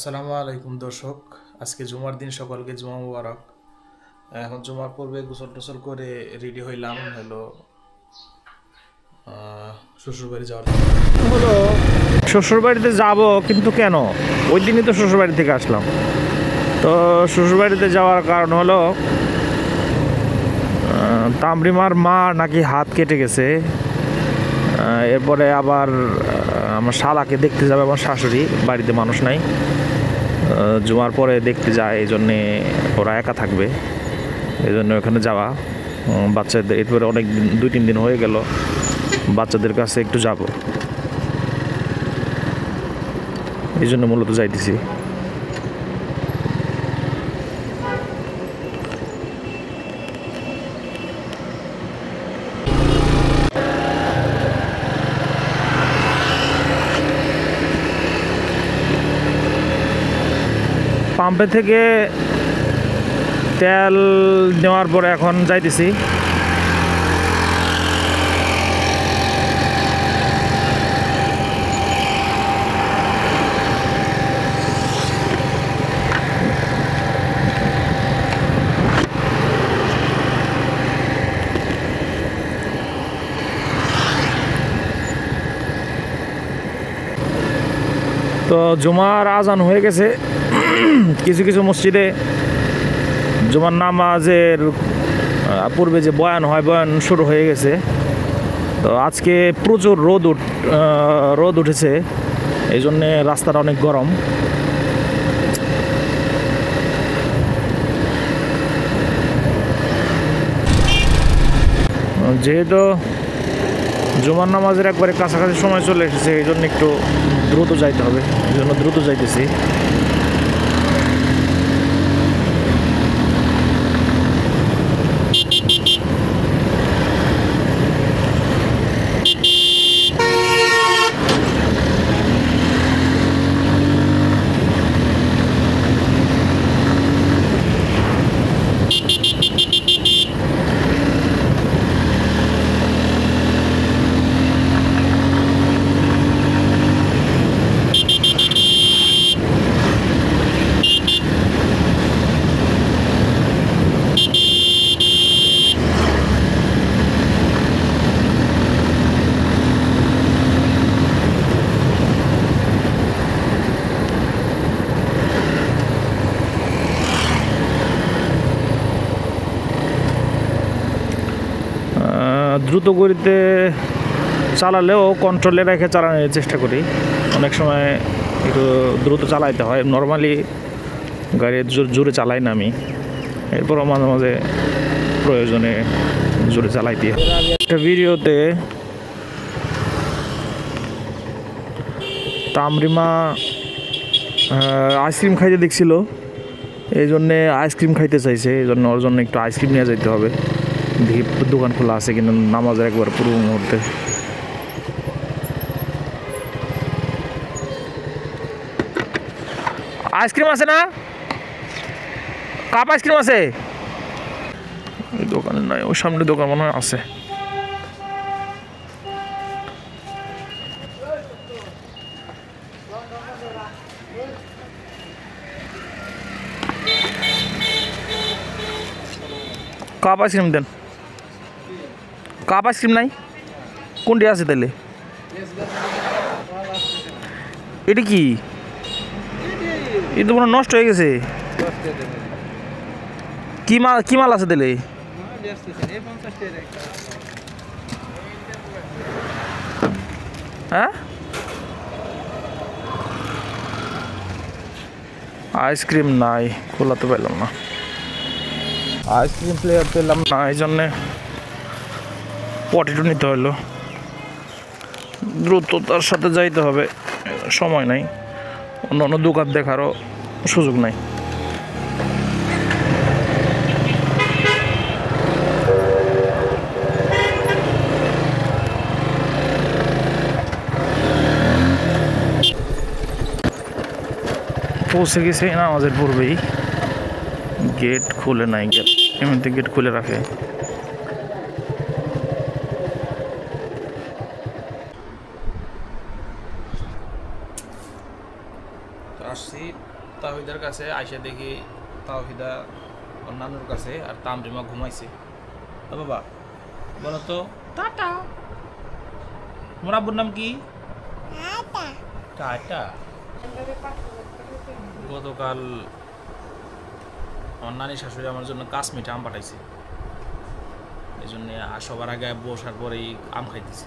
আসসালামু আলাইকুম দর্শক, আজকে জুমার দিন, সকলকে জুমা মুবারক। এখন জুমার পূর্বে গোসল টোসল করে রেডি হইলাম হলো শ্বশুর বাড়ি যাওয়ার জন্য। হলো শ্বশুরবাড়িতে যাব, কিন্তু কেন? ওই দিনই তো শ্বশুরবাড়ি থেকে আসলাম। তো শ্বশুরবাড়িতে যাওয়ার কারণ হলো তামরিমার মা নাকি হাত কেটে গেছে। এরপরে আবার আমার শালাকে দেখতে যাবে আমার শাশুড়ি, বাড়িতে মানুষ নাই। জুমার পরে দেখতে যায়, এই জন্যে ওরা একা থাকবে, এই জন্য ওখানে যাওয়া। বাচ্চাদের এরপরে অনেক দিন, 2-3 দিন হয়ে গেল, বাচ্চাদের কাছে একটু যাব, এই জন্য মূলত যাইতেছি। পাম্পে থেকে তেল নেওয়ার পরে এখন যাইতেছি। তো জুমার আজান হয়ে গেছে, কিছু কিছু মসজিদে জুমার নামাজের পূর্বে যে বয়ান হয়, বয়ান শুরু হয়ে গেছে। তো আজকে প্রচুর রোদ উঠেছে, এই জন্যে রাস্তাটা অনেক গরম। যেহেতু জুমার নামাজের একবারে কাছাকাছি সময় চলে এসেছে, এই জন্য একটু দ্রুত যাইতে হবে, এই জন্য দ্রুত যাইতেছি। দ্রুত গতিতে চালালেও কন্ট্রোলে রেখে চালানোর চেষ্টা করি। অনেক সময় একটু দ্রুত চালাইতে হয়, নর্মালি গাড়ি জোরে চালাই না আমি, এরপরও মাঝে মাঝে প্রয়োজনে জোরে চালাইতে হয়। একটা ভিডিওতে তামরিমা আইসক্রিম খাইতে দেখছিল, এই জন্যে আইসক্রিম খাইতে চাইছে, এই জন্য ওর জন্য একটু আইসক্রিম নিয়ে যেতে হবে। দেখি দোকান খোলা আছে কিন্তু, নামাজের একবার পূর্ব মুহূর্তে। আইসক্রিম আছে না? কাপ আইসক্রিম আছে? এই দোকানে নাই, ওই সামনে দোকান মনে হয় আছে। কাপ আইসক্রিম দেন। কাপ আইসক্রিম নাই? কোনটি আছে তাহলে? এটা কি? এটা তো মনে হয় নষ্ট হয়ে গেছে। কি মাল আছে তাহলে? হ্যাঁ, আইসক্রিম নাই, খোলা তো পেলাম না। আইসক্রিম প্লেয়ার পেলাম না, এই জন্যে পটেটো নিতে হলো। দ্রুততার সাথে যাইতে হবে, সময় নাই, অন্য অন্য দোকান দেখারও সুযোগ নাই। পৌঁছে গেছে নামাজের পূর্বেই, গেট খুলে নাই, এমনিতে গেট খুলে রাখে। আসছি তাওহিদার কাছে আইসা দেখি তাওহিদা ওর নানুর কাছে আর তামরিমা ঘুমাইছে। ও বাবা বলো তো টাটা, তোমার আব্বুর নাম কি? টাটা। গতকাল আমার নানি শাশুড়ি আমার জন্য কাশ্মীর আম পাঠাইছে, এই জন্য সবার আগে বসার পরেই আম খাইতেছি।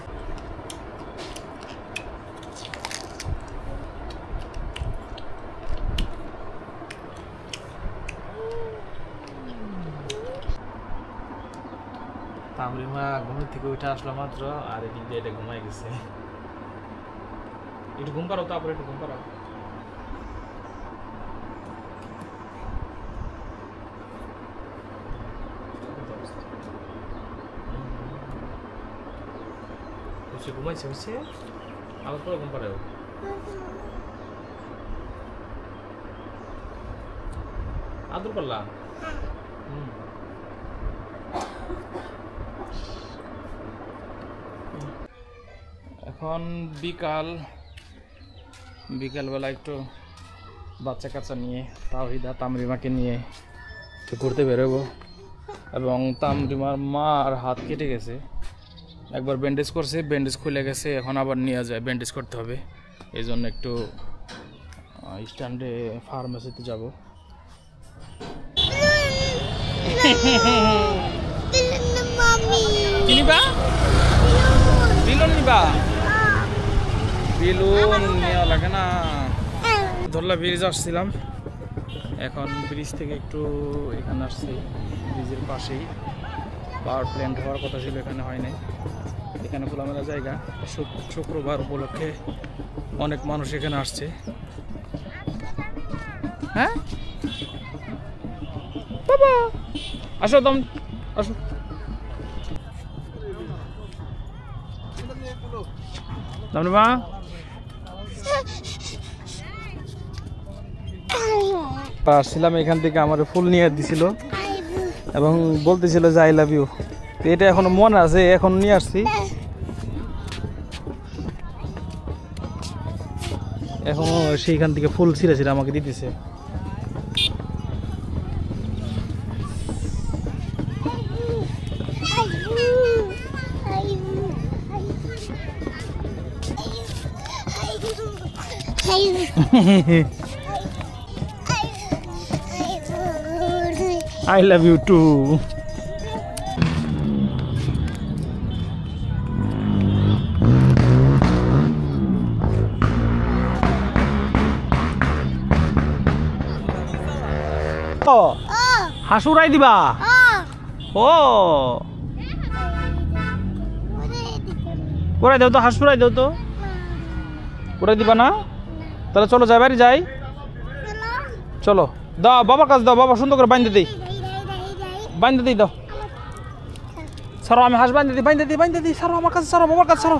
তামরিমা ঘুমের থেকে উঠে আসলো মাত্র, আর এদিক দিয়ে এটা ঘুমাই গেছে। একটু ঘুম পাড়াও, তারপরে একটু ঘুম পাড়াও। ঘুমাইছে হচ্ছে, আবার পরে ঘুম পাড়াও। আদর করলাম। এখন বিকালবেলা একটু বাচ্চা কাচ্চা নিয়ে তাওহিদা তামরিমাকে নিয়ে একটু ঘুরতে বেরোবো। এবং তামরিমার মার হাত কেটে গেছে, একবার ব্যান্ডেজ করছে, ব্যান্ডেজ খুলে গেছে, এখন আবার নিয়ে যায়, ব্যান্ডেজ করতে হবে। এই জন্য একটু স্ট্যান্ডে ফার্মেসিতে যাব। কি নিবা? বেলুন নিবা? বেলুন নেওয়া লাগে না। ধরলা ব্রিজ আসছিলাম, এখন ব্রিজ থেকে একটু এখানে আসছি, ব্রিজের পাশেই পাওয়ার প্ল্যান্ট হওয়ার কথা ছিল, এখানে হয় নাই। এখানে খোলামেলা জায়গা, শুক্রবার উপলক্ষে অনেক মানুষ এখানে আসছে। হ্যাঁ বাবা আসো, তুমি আসো। তামরিমা আসছিলাম, এখান থেকে আমার ফুল নিয়ে দিছিল এবং বলতেছিল যে আই লাভ ইউ। এটা এখনো মনে আছে, এখন নিয়ে আসছি। এখনো সেইখান থেকে ফুল ছিঁড়ে ছিঁড়ে আমাকে দিতেছে। I love you too. হাসুরাই দিবা? ও ওরাই দেও তো, হাসুরাই দেও তো। ওরাই দিবা না? তাহলে চলো যাই, বাড়ি যাই। চলো দাও, বাবার কাছে দাও, বাবা সুন্দর করে বাইন্ধে দিই, বাইন্ধে দিই, দাও। সারো, আমি হাঁস বাইন্ধে দিই, বাইন্ধে দিই, বাইন্ধে দিই। সারো আমার কাছে, সারো বাবার কাছে, সারো।